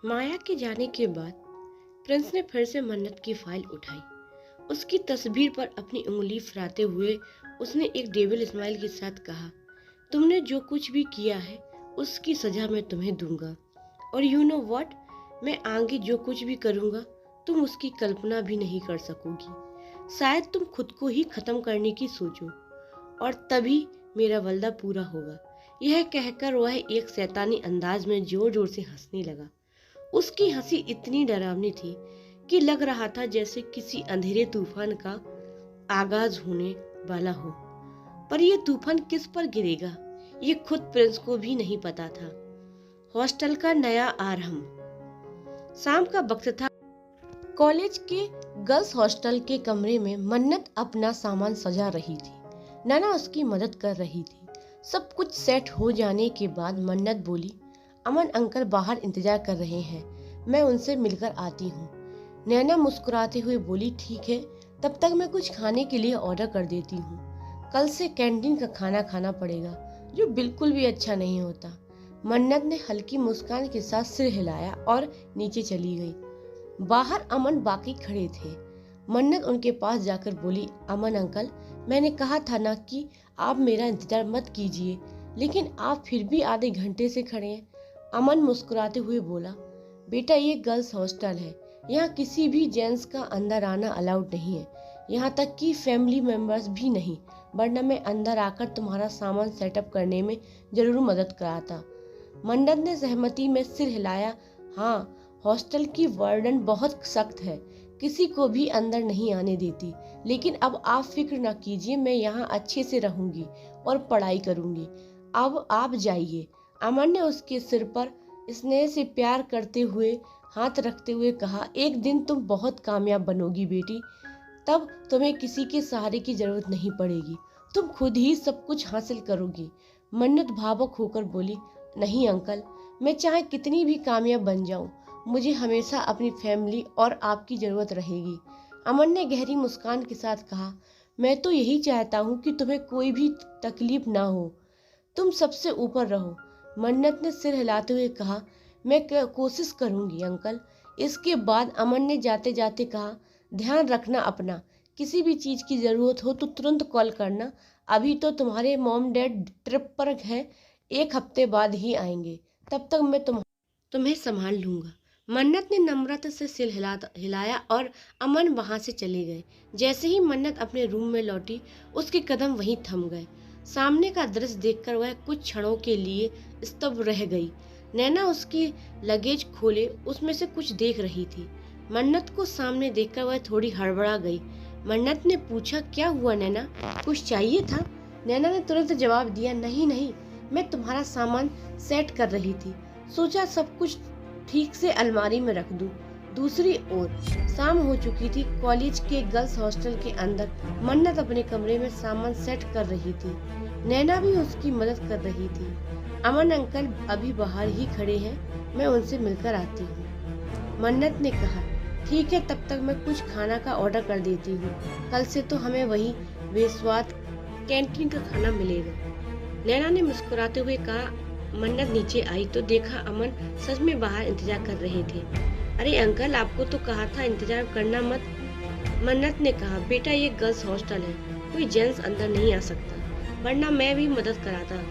माया के जाने के बाद प्रिंस ने फिर से मन्नत की फाइल उठाई। उसकी तस्वीर पर अपनी उंगली फिराते हुए उसने एक डेविल स्माइल के साथ कहा, तुमने जो कुछ भी किया है उसकी सजा मैं तुम्हें दूंगा, और यू नो व्हाट, मैं आगे जो कुछ भी करूंगा तुम उसकी कल्पना भी नहीं कर सकोगी। शायद तुम खुद को ही खत्म करने की सोचो, और तभी मेरा वादा पूरा होगा। यह कहकर वह एक शैतानी अंदाज में जोर जोर से हंसने लगा। उसकी हंसी इतनी डरावनी थी कि लग रहा था जैसे किसी अंधेरे तूफान का आगाज होने वाला हो। पर यह तूफान किस पर गिरेगा, ये खुद प्रिंस को भी नहीं पता था। हॉस्टल का नया आरंभ। शाम का वक्त था। कॉलेज के गर्ल्स हॉस्टल के कमरे में मन्नत अपना सामान सजा रही थी। नैना उसकी मदद कर रही थी। सब कुछ सेट हो जाने के बाद मन्नत बोली, अमन अंकल बाहर इंतजार कर रहे हैं, मैं उनसे मिलकर आती हूँ। नैना मुस्कुराते हुए बोली, ठीक है, तब तक मैं कुछ खाने के लिए ऑर्डर कर देती हूँ। कल से कैंटीन का खाना खाना पड़ेगा, जो बिल्कुल भी अच्छा नहीं होता। मन्नत ने हल्की मुस्कान के साथ सिर हिलाया और नीचे चली गई। बाहर अमन बाकी खड़े थे। मन्नत उनके पास जाकर बोली, अमन अंकल, मैंने कहा था ना कि आप मेरा इंतजार मत कीजिए, लेकिन आप फिर भी आधे घंटे से खड़े हैं। अमन मुस्कुराते हुए बोला, बेटा ये गर्ल्स हॉस्टल है, यहाँ किसी भी जेंट्स का अंदर आना अलाउड नहीं है, यहाँ तक कि फैमिली मेंबर्स भी नहीं, वरना मैं अंदर आकर तुम्हारा सामान सेटअप करने में जरूर मदद कराता। मन्नत ने सहमति में सिर हिलाया। हाँ, हॉस्टल की वार्डन बहुत सख्त है, किसी को भी अंदर नहीं आने देती, लेकिन अब आप फिक्र न कीजिए, मैं यहाँ अच्छे से रहूंगी और पढ़ाई करूंगी। अब आप जाइए। अमन ने उसके सिर पर स्नेह से प्यार करते हुए हाथ रखते हुए कहा, एक दिन तुम बहुत कामयाब बनोगी बेटी, तब तुम्हें किसी के सहारे की जरूरत नहीं पड़ेगी, तुम खुद ही सब कुछ हासिल करोगी। मन्नत भावुक होकर बोली, नहीं अंकल, मैं चाहे कितनी भी कामयाब बन जाऊं, मुझे हमेशा अपनी फैमिली और आपकी जरूरत रहेगी। अमन ने गहरी मुस्कान के साथ कहा, मैं तो यही चाहता हूँ कि तुम्हें कोई भी तकलीफ ना हो, तुम सबसे ऊपर रहो। मन्नत ने सिर हिलाते हुए कहा, मैं कोशिश करूंगी अंकल। इसके बाद अमन ने जाते जाते कहा, ध्यान रखना अपना, किसी भी चीज की जरूरत हो तो तुरंत कॉल करना। अभी तो तुम्हारे मॉम डैड ट्रिप पर है, एक हफ्ते बाद ही आएंगे, तब तक मैं तुम्हें संभाल लूंगा। मन्नत ने नम्रता से सिर हिलाया और अमन वहां से चले गए। जैसे ही मन्नत अपने रूम में लौटी, उसके कदम वहीं थम गए। सामने का दृश्य देखकर वह कुछ क्षणों के लिए स्तब्ध रह गई। नैना उसकी लगेज खोले उसमें से कुछ देख रही थी। मन्नत को सामने देखकर वह थोड़ी हड़बड़ा गई। मन्नत ने पूछा, क्या हुआ नैना, कुछ चाहिए था? नैना ने तुरंत जवाब दिया, नहीं नहीं, मैं तुम्हारा सामान सेट कर रही थी, सोचा सब कुछ ठीक से अलमारी में रख दूं। दूसरी ओर शाम हो चुकी थी। कॉलेज के गर्ल्स हॉस्टल के अंदर मन्नत अपने कमरे में सामान सेट कर रही थी। नैना भी उसकी मदद कर रही थी। अमन अंकल अभी बाहर ही खड़े हैं, मैं उनसे मिलकर आती हूँ। मन्नत ने कहा, ठीक है, तब तक मैं कुछ खाना का ऑर्डर कर देती हूँ, कल से तो हमें वही बेस्वाद कैंटीन का खाना मिलेगा। नैना ने मुस्कुराते हुए कहा। मन्नत नीचे आई तो देखा अमन सच में बाहर इंतजार कर रहे थे। अरे अंकल, आपको तो कहा था इंतजार करना मत। मन्नत ने कहा, बेटा ये गर्ल्स हॉस्टल है, कोई जेंट्स अंदर नहीं आ सकता, वरना मैं भी मदद कराता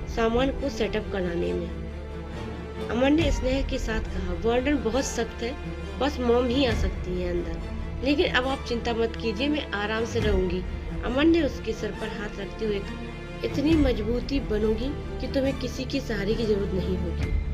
सामान को सेटअप कराने में। अमन ने स्नेह के साथ कहा, वार्डन बहुत सख्त है, बस मॉम ही आ सकती है अंदर, लेकिन अब आप चिंता मत कीजिए, मैं आराम से रहूंगी। अमन ने उसके सर पर हाथ रखते हुए कहा, इतनी मजबूती बनोगी कि तुम्हें किसी के सहारे की जरूरत नहीं होगी।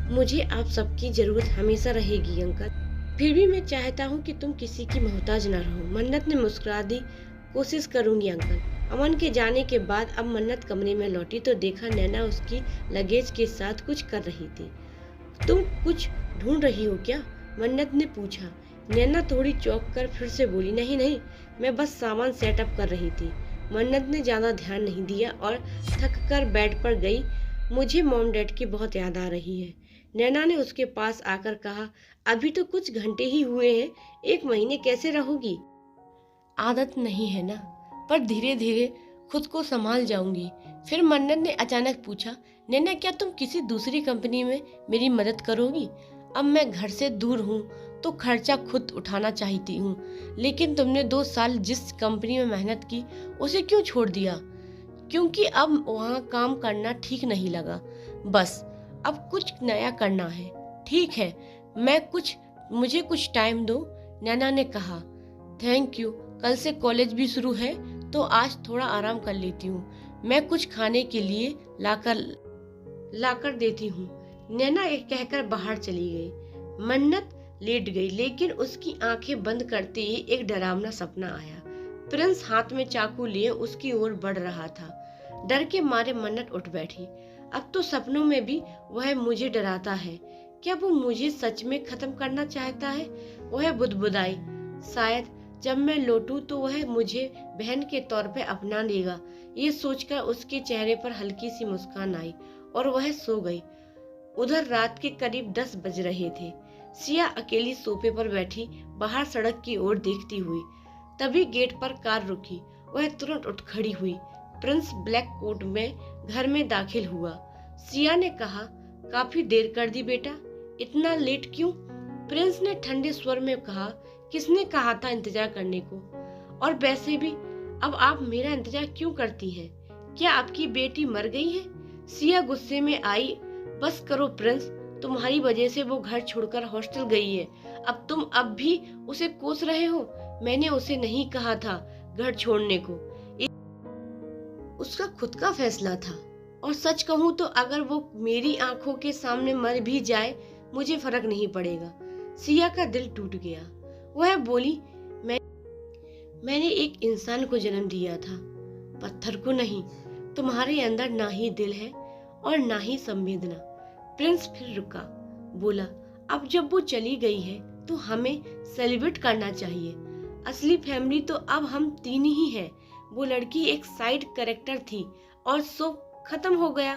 मुझे आप सबकी जरूरत हमेशा रहेगी अंकल, फिर भी मैं चाहता हूँ कि तुम किसी की मोहताज ना रहो। मन्नत ने मुस्कुरा दी, कोशिश करूंगी अंकल। अमन के जाने के बाद अब मन्नत कमरे में लौटी तो देखा नैना उसकी लगेज के साथ कुछ कर रही थी। तुम कुछ ढूंढ रही हो क्या? मन्नत ने पूछा। नैना थोड़ी चौंक कर फिर से बोली, नहीं नहीं, मैं बस सामान सेटअप कर रही थी। मन्नत ने ज्यादा ध्यान नहीं दिया और थक कर बेड पर गई। मुझे मॉम डैड की बहुत याद आ रही है। नैना ने उसके पास आकर कहा, अभी तो कुछ घंटे ही हुए हैं, एक महीने कैसे रहोगी? आदत नहीं है ना, पर धीरे धीरे खुद को संभाल जाऊंगी। फिर मन्नत ने अचानक पूछा, नैना, क्या तुम किसी दूसरी कंपनी में मेरी मदद करोगी? अब मैं घर से दूर हूँ तो खर्चा खुद उठाना चाहती हूँ, लेकिन तुमने 2 साल जिस कंपनी में मेहनत की उसे क्यों छोड़ दिया? क्योंकि अब वहाँ काम करना ठीक नहीं लगा। बस अब कुछ नया करना है। ठीक है, मुझे कुछ टाइम दो, नैना ने कहा। थैंक यू, कल से कॉलेज भी शुरू है तो आज थोड़ा आराम कर लेती हूँ। मैं कुछ खाने के लिए लाकर देती हूँ। नैना एक कहकर बाहर चली गई। मन्नत लेट गई, लेकिन उसकी आंखें बंद करते ही एक डरावना सपना आया। प्रिंस हाथ में चाकू लिए उसकी ओर बढ़ रहा था। डर के मारे मन्नत उठ बैठी। अब तो सपनों में भी वह मुझे डराता है। क्या वो मुझे सच में खत्म करना चाहता है? वह बुदबुदाई, शायद जब मैं लौटूं तो वह मुझे बहन के तौर पे अपना लेगा। ये सोचकर उसके चेहरे पर हल्की सी मुस्कान आई और वह सो गई। उधर रात के करीब 10 बज रहे थे। सिया अकेली सोफे पर बैठी बाहर सड़क की ओर देखती हुई। तभी गेट पर कार रुकी। वह तुरंत उठ खड़ी हुई। प्रिंस ब्लैक कोट में घर में दाखिल हुआ। सिया ने कहा, काफी देर कर दी बेटा, इतना लेट क्यों? प्रिंस ने ठंडे स्वर में कहा, किसने कहा था इंतजार करने को? और वैसे भी अब आप मेरा इंतजार क्यों करती हैं? क्या आपकी बेटी मर गई है? सिया गुस्से में आई। बस करो प्रिंस, तुम्हारी वजह से वो घर छोड़कर हॉस्टल गई है। अब तुम अब भी उसे कोस रहे हो। मैंने उसे नहीं कहा था घर छोड़ने को, उसका खुद का फैसला था। और सच कहूँ तो अगर वो मेरी आंखों के सामने मर भी जाए मुझे फर्क नहीं पड़ेगा। सिया का दिल टूट गया। वह बोली, मैंने एक इंसान को जन्म दिया था, पत्थर को नहीं। तुम्हारे अंदर ना ही दिल है और ना ही संवेदना। प्रिंस फिर रुका, बोला, अब जब वो चली गई है तो हमें सेलिब्रेट करना चाहिए। असली फैमिली तो अब हम 3 ही हैं। वो लड़की एक साइड कैरेक्टर थी और सो खत्म हो गया।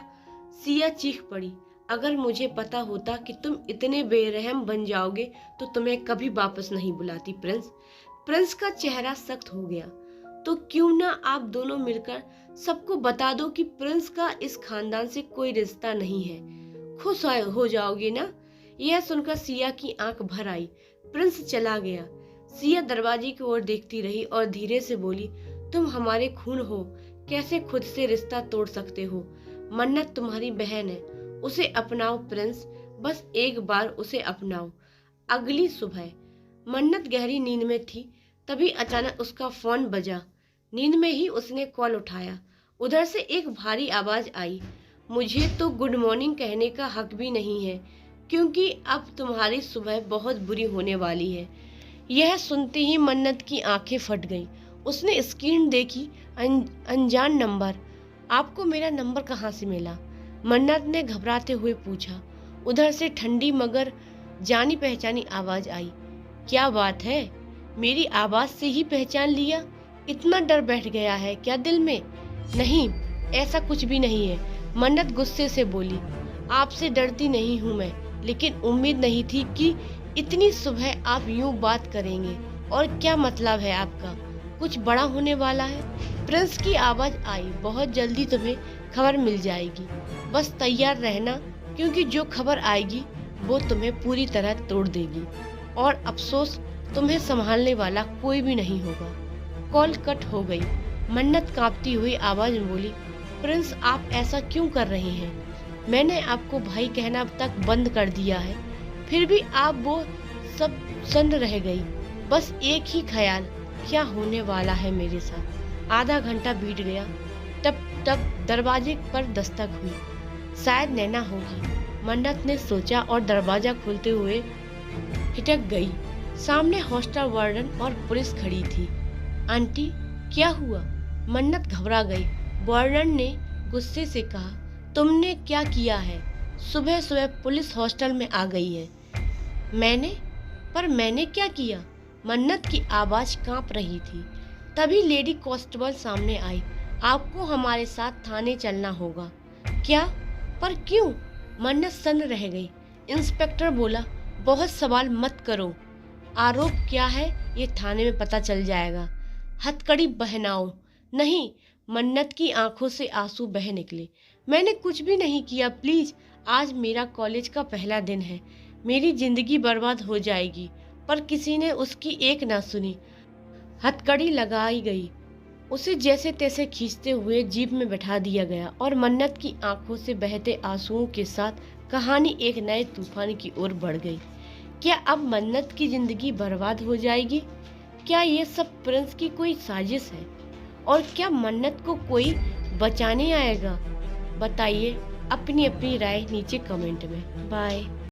सिया चीख पड़ी, अगर मुझे पता होता कि तुम इतने बेरहम बन जाओगे तो तुम्हें कभी वापस नहीं बुलाती प्रिंस। प्रिंस का चेहरा सख्त हो गया। तो क्यों ना आप दोनों मिलकर सबको बता दो कि प्रिंस का इस खानदान से कोई रिश्ता नहीं है। खुश हो जाओगे ना? यह सुनकर सिया की आंख भर आई। प्रिंस चला गया। सिया दरवाजे की ओर देखती रही और धीरे से बोली, तुम हमारे खून हो, कैसे खुद से रिश्ता तोड़ सकते हो? मन्नत तुम्हारी बहन है, उसे अपनाओ प्रिंस, बस एक बार उसे अपनाओ। अगली सुबह मन्नत गहरी नींद में थी। तभी अचानक उसका फोन बजा। नींद में ही उसने कॉल उठाया। उधर से एक भारी आवाज आई, मुझे तो गुड मॉर्निंग कहने का हक भी नहीं है, क्योंकि अब तुम्हारी सुबह बहुत बुरी होने वाली है। यह सुनते ही मन्नत की आंखें फट गईं। उसने स्क्रीन देखी, अनजान नंबर। आपको मेरा नंबर कहाँ से मिला? मन्नत ने घबराते हुए पूछा। उधर से ठंडी मगर जानी पहचानी आवाज आई, क्या बात है, मेरी आवाज से ही पहचान लिया? इतना डर बैठ गया है क्या दिल में? नहीं, ऐसा कुछ भी नहीं है, मन्नत गुस्से से बोली। आपसे डरती नहीं हूँ मैं, लेकिन उम्मीद नहीं थी कि इतनी सुबह आप यूं बात करेंगे। और क्या मतलब है आपका? कुछ बड़ा होने वाला है? प्रिंस की आवाज आई, बहुत जल्दी तुम्हें खबर मिल जाएगी, बस तैयार रहना, क्योंकि जो खबर आएगी वो तुम्हें पूरी तरह तोड़ देगी और अफसोस तुम्हें संभालने वाला कोई भी नहीं होगा। कॉल कट हो गई। मन्नत कांपती हुई आवाज में बोली, प्रिंस आप ऐसा क्यों कर रहे हैं? मैंने आपको भाई कहना तक बंद कर दिया है, फिर भी आप वो सब सुन रह गई। बस एक ही ख्याल, क्या होने वाला है मेरे साथ? आधा घंटा बीत गया। तब दरवाजे पर दस्तक हुई। शायद नैना होगी, मन्नत ने सोचा और दरवाजा खोलते हुए हिचक गई। सामने हॉस्टल वार्डन और पुलिस खड़ी थी। आंटी, क्या हुआ? मन्नत घबरा गई। वार्डन ने गुस्से से कहा, तुमने क्या किया है? सुबह सुबह पुलिस हॉस्टल में आ गई है। मैंने क्या किया? मन्नत की आवाज कांप रही थी। तभी लेडी कांस्टेबल सामने आई। आपको हमारे साथ थाने चलना होगा। क्या? पर क्यों? मन्नत सन्न रह गई। इंस्पेक्टर बोला, बहुत सवाल मत करो, आरोप क्या है ये थाने में पता चल जाएगा। हथकड़ी पहनाओ। नहीं, मन्नत की आंखों से आंसू बह निकले। मैंने कुछ भी नहीं किया, प्लीज। आज मेरा कॉलेज का पहला दिन है, मेरी जिंदगी बर्बाद हो जाएगी। पर किसी ने उसकी एक ना सुनी। हथकड़ी लगाई गई, उसे जैसे तैसे खींचते हुए जीप में बैठा दिया गया और मन्नत की आंखों से बहते आंसुओं के साथ कहानी एक नए तूफान की ओर बढ़ गई। क्या अब मन्नत की जिंदगी बर्बाद हो जाएगी? क्या ये सब प्रिंस की कोई साजिश है? और क्या मन्नत को कोई बचाने आएगा? बताइए अपनी अपनी राय नीचे कमेंट में। बाय।